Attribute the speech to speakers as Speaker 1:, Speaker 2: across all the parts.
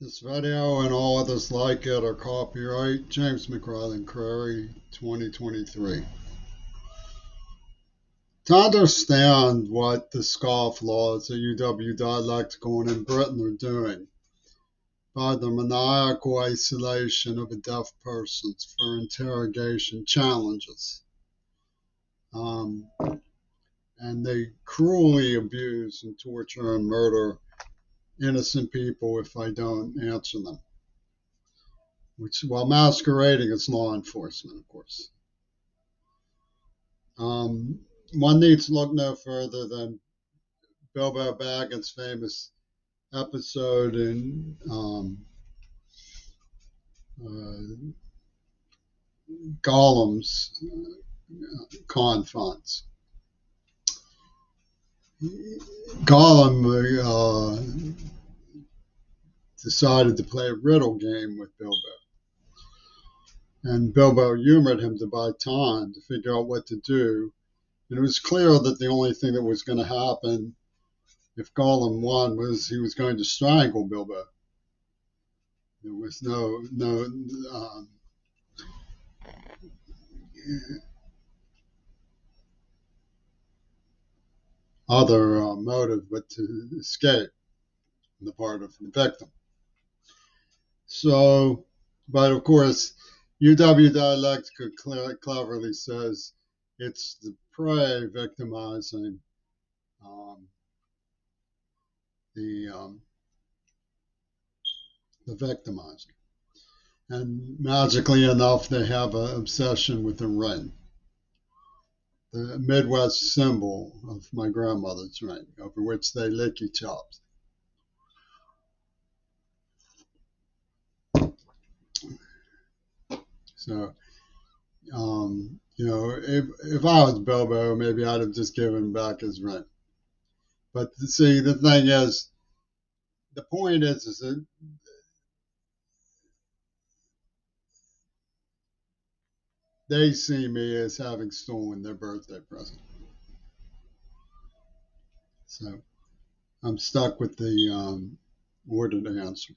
Speaker 1: This video and all others like it are copyright James McRyland Crary 2023. To understand what the scofflaws at UW Dialectical in Britain are doing by the maniacal isolation of a deaf person for interrogation challenges, um, and they cruelly abuse and torture and murder innocent people if I don't answer them, which while masquerading as law enforcement, of course. One needs to look no further than Bilbo Baggins' famous episode in uh, Gollum's confines. Gollum decided to play a riddle game with Bilbo, and Bilbo humored him to buy time to figure out what to do. And it was clear that the only thing that was going to happen if Gollum won was he was going to strangle Bilbo. There was no other motive but to escape on the part of the victim. So, but of course, UW Dialectica cleverly says it's the prey victimizing um, the um, the victimizing. And magically enough, they have an obsession with the ring, the Midwest symbol of my grandmother's ring, over which they lick each other. So, if I was Bilbo, maybe I'd have just given back his ring. But see, the thing is, the point is that they see me as having stolen their birthday present. So I'm stuck with the ordered answer.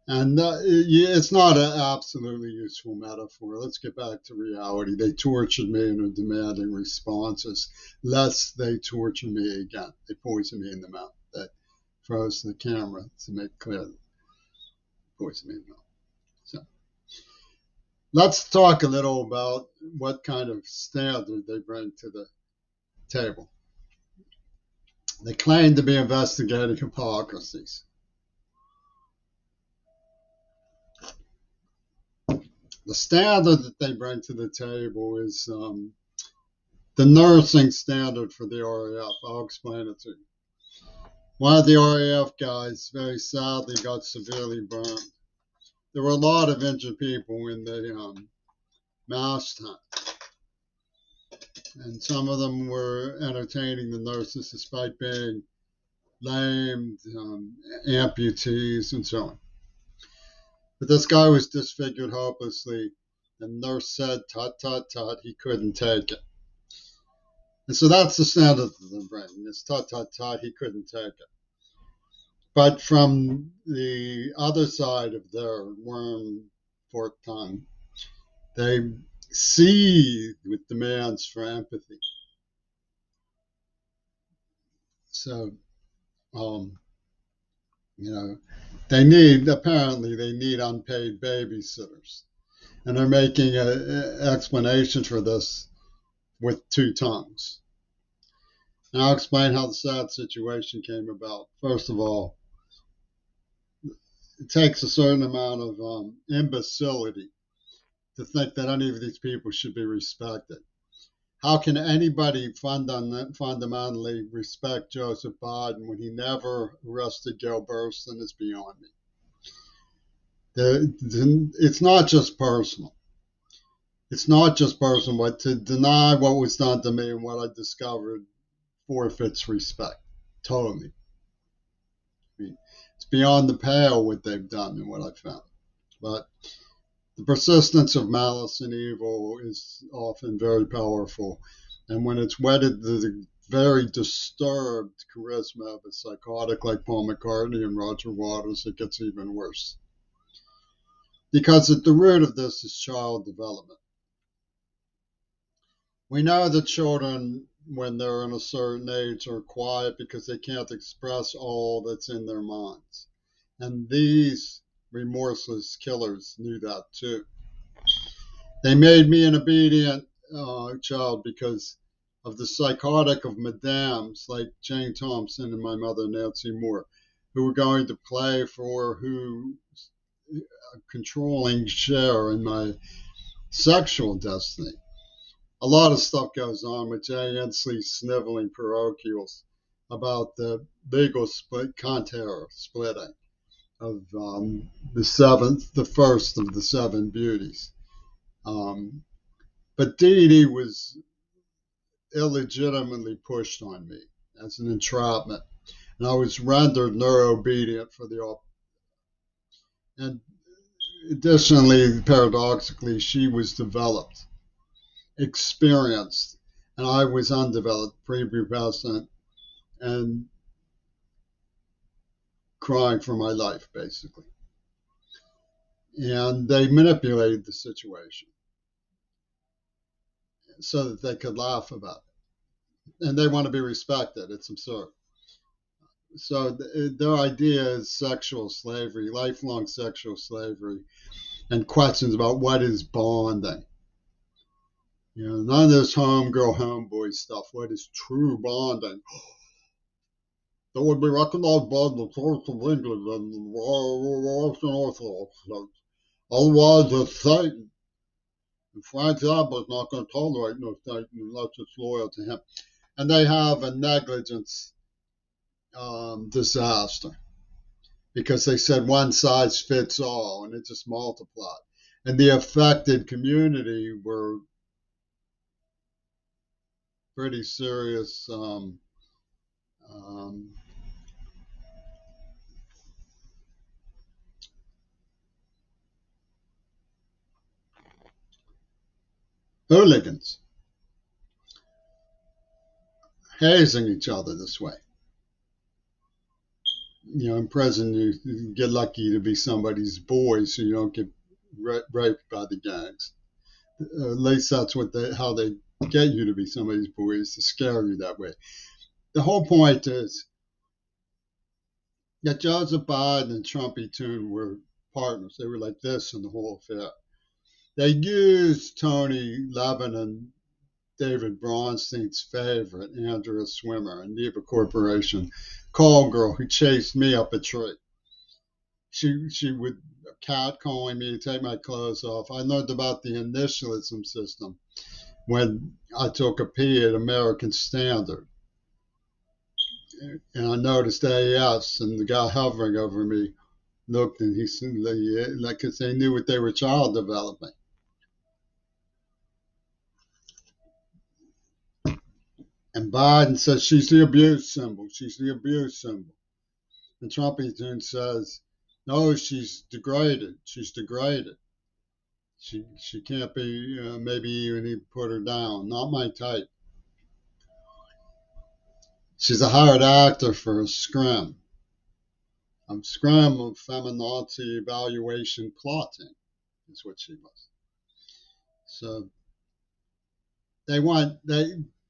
Speaker 1: And it's not an absolutely useful metaphor. Let's get back to reality. They tortured me and are demanding responses, lest they torture me again. They poison me in the mouth. They froze the camera to make clear that poison me in the mouth. So let's talk a little about what kind of standard they bring to the table. They claim to be investigating hypocrisies. The standard that they bring to the table is the nursing standard for the RAF. I'll explain it to you. One of the RAF guys very sadly got severely burned. There were a lot of injured people in the MASH tent, and some of them were entertaining the nurses despite being lame, amputees, and so on. But this guy was disfigured hopelessly. The nurse said, tut, tut, tut, he couldn't take it. And so that's the standard of the brain. It's tut, tut, tut, he couldn't take it. But from the other side of their worm forked tongue, they seethe with demands for empathy. So, apparently they need unpaid babysitters. And they're making an explanation for this with two tongues. And I'll explain how the sad situation came about. First of all, it takes a certain amount of imbecility to think that any of these people should be respected. How can anybody fundamentally respect Joseph Biden when he never arrested Gail Burstyn is beyond me. It's not just personal. It's not just personal, but to deny what was done to me and what I discovered forfeits respect. Totally. I mean, it's beyond the pale what they've done and what I found. But the persistence of malice and evil is often very powerful. And when it's wedded to the very disturbed charisma of a psychotic like Paul McCartney and Roger Waters, it gets even worse. Because at the root of this is child development. We know that children, when they're in a certain age, are quiet because they can't express all that's in their minds. And these remorseless killers knew that too. They made me an obedient child because of the psychotic of madams like Jane Thompson and my mother Nancy Moore, who were going to play for who a controlling share in my sexual destiny. A lot of stuff goes on with Jay Inslee sniveling parochials about the legal split, Conterra splitting of the first of the seven beauties. But Dee Dee was illegitimately pushed on me as an entrapment, and I was rendered neuro-obedient for the and additionally, paradoxically, she was developed, experienced, and I was undeveloped, prepubescent, and crying for my life, basically. And they manipulated the situation so that they could laugh about it. And they want to be respected. It's absurd. So their idea is sexual slavery, lifelong sexual slavery, and questions about what is bonding. You know, none of this homegirl, homeboy stuff. What is true bonding? That would be recognized by the Church of England and the Russian Orthodox Church. Otherwise, it's Satan. And Frank Zappa's not going to tolerate no Satan unless it's loyal to him. And they have a negligence disaster because they said one size fits all, and it just multiplied. And the affected community were pretty serious hooligans hazing each other this way. You know, in prison, you get lucky to be somebody's boy, so you don't get raped by the gangs. At least that's how they get you to be somebody's boy, is to scare you that way. The whole point is that Joseph Biden and Trumpy Toon were partners. They were like this in the whole affair. They used Tony Levin and David Bronstein's favorite, Andrea Swimmer, and Neva Corporation, call girl who chased me up a tree. She would catcalling me, take my clothes off. I learned about the initialism system when I took a pee at American Standard. And I noticed AS, and the guy hovering over me looked, and he said, like, because they knew what they were child developing. And Biden says she's the abuse symbol. She's the abuse symbol. And Trumpington says, no, she's degraded. She's degraded. She can't be, maybe even he put her down. Not my type. She's a hired actor for a scrim. Scrim of feminazi evaluation plotting is what she was. So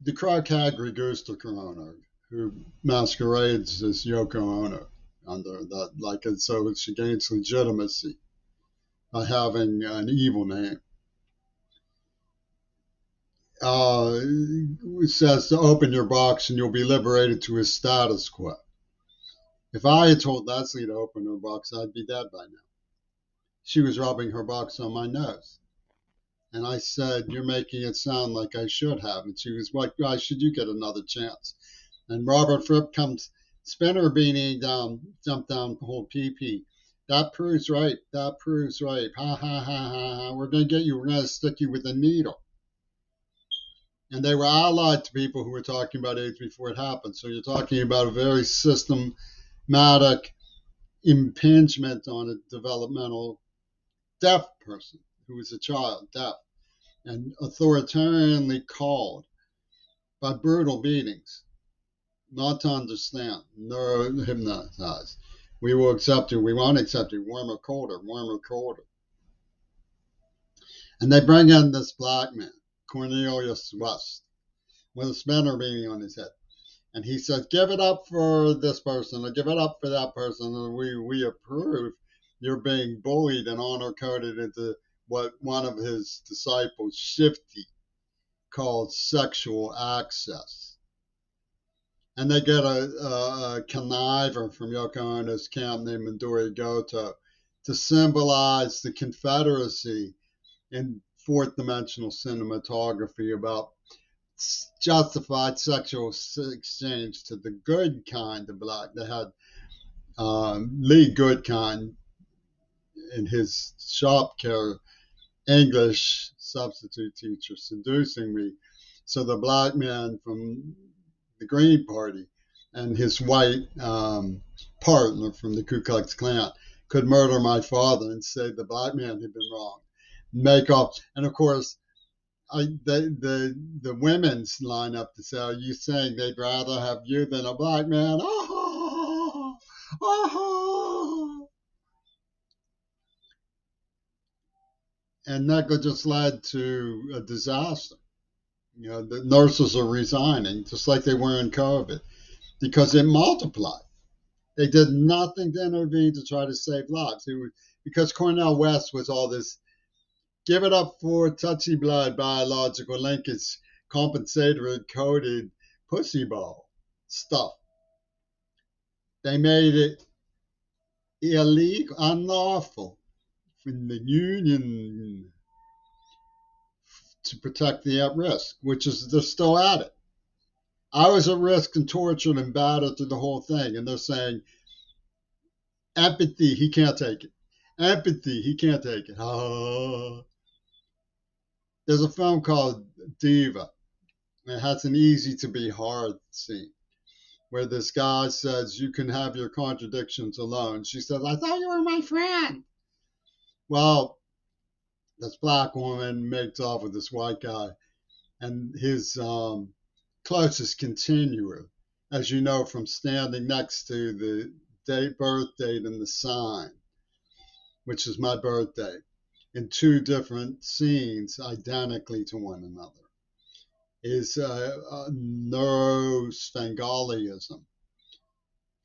Speaker 1: the Crow Cagri goes to Corona, who masquerades as Yoko Ono under that, like, and so she gains legitimacy by having an evil name. It says to open your box and you'll be liberated to a status quo. If I had told Leslie to open her box, I'd be dead by now. She was rubbing her box on my nose. And I said, you're making it sound like I should have. And she was like, why should you get another chance? And Robert Fripp comes, spin her beanie down, jump down, hold pee-pee. That proves rape. That proves rape. Ha, ha, ha, ha, ha. We're going to get you. We're going to stick you with a needle. And they were allied to people who were talking about AIDS before it happened. So you're talking about a very systematic impingement on a developmental deaf person who was a child, deaf, and authoritarianly called by brutal beatings not to understand, neurohypnotized. We will accept you, we won't accept you, warmer, colder, warmer, colder. And they bring in this black man, Cornelius West, with a spinner beanie on his head. And he says, give it up for this person or give it up for that person, and we approve. You're being bullied and honor coded into what one of his disciples, Shifty, called sexual access. And they get a conniver from Yoko Ono's camp named Midori Goto to symbolize the Confederacy in fourth dimensional cinematography about justified sexual exchange to the good kind of black. They had Lee Goodkind in his shop care English substitute teacher seducing me. So the black man from the Green Party and his white partner from the Ku Klux Klan could murder my father and say the black man had been wrong. Make off, and of course, the women's line up to say, "Are you saying they'd rather have you than a black man?" Oh, oh. And that just led to a disaster. The nurses are resigning, just like they were in COVID, because it multiplied. They did nothing to intervene to try to save lives. Because Cornel West was all this give it up for touchy blood biological linkage, compensatory coded pussy ball stuff. They made it illegal, unlawful for the union to protect the at risk, which is they're still at it. I was at risk and tortured and battered through the whole thing, and they're saying empathy, he can't take it. Empathy, he can't take it. Oh. There's a film called Diva. It has an easy to be hard scene where this guy says, you can have your contradictions alone. She says, I thought you were my friend. Well, this black woman makes off with this white guy, and his closest continuer, as you know from standing next to the birth date and the sign, which is my birthday, in two different scenes identically to one another, is neurosphingalism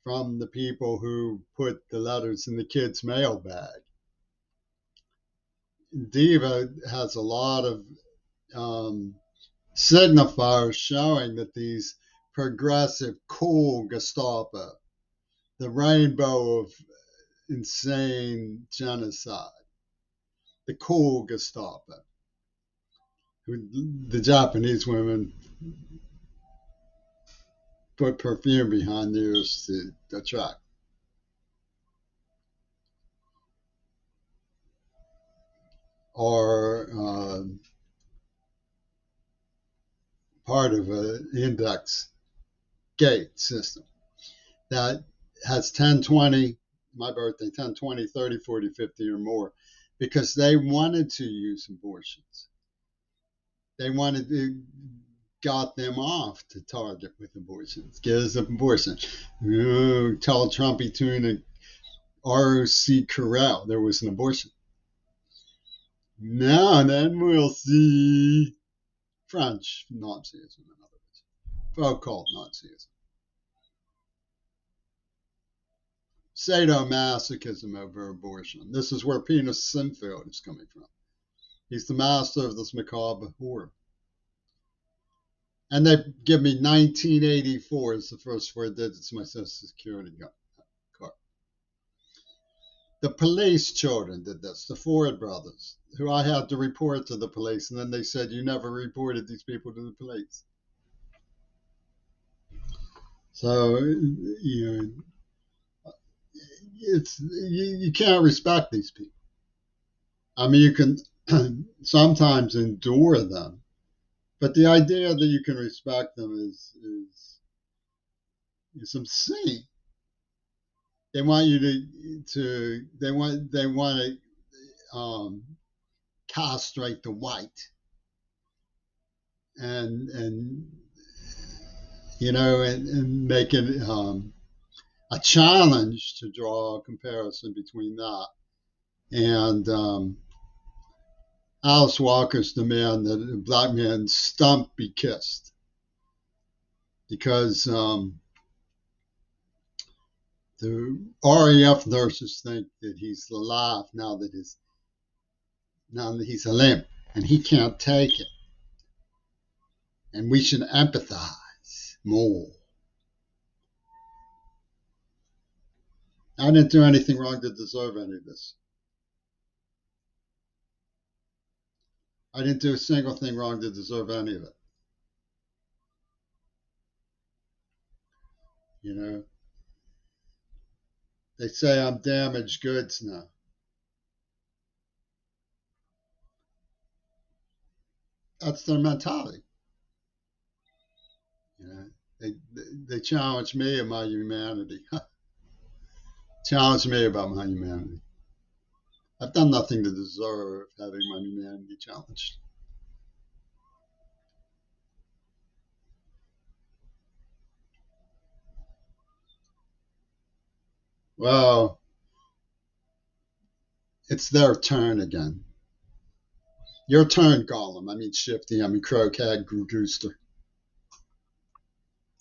Speaker 1: from the people who put the letters in the kid's mail bag. Diva has a lot of signifiers showing that these progressive, cool Gestapo, the rainbow of insane genocide, the cool Gestapo, who the Japanese women put perfume behind theirs to attract. Or part of an index gate system that has 10, 20, my birthday, 10, 20, 30, 40, 50 or more, because they wanted to use abortions. They wanted to got them off to target with abortions. Get us an abortion. Tell Trumpy Tune and ROC Corral there was an abortion. Now and then we'll see French Nazism, in other words, so-called Nazism. Sadomasochism over abortion. This is where Peter Sinfield is coming from. He's the master of this macabre horror. And they give me 1984 as the first 4 digits of my Social Security card. The police children did this, the Ford brothers, who I had to report to the police, and then they said, you never reported these people to the police. So, you can't respect these people. I mean, you can sometimes endure them, but the idea that you can respect them is obscene. They want you they want to castrate the white, and and make it a challenge to draw a comparison between that and Alice Walker's demand that a black man's stump be kissed because the RAF nurses think that he's alive now that he's a limp and he can't take it, and we should empathize more. I didn't do anything wrong to deserve any of this. I didn't do a single thing wrong to deserve any of it. You know, they say I'm damaged goods now. That's their mentality. You know, they challenge me in my humanity. Challenge me about my humanity. I've done nothing to deserve having my humanity challenged. Well, it's their turn again. Your turn, Gollum. I mean Shifty. I mean Croak, Hag, Grooster.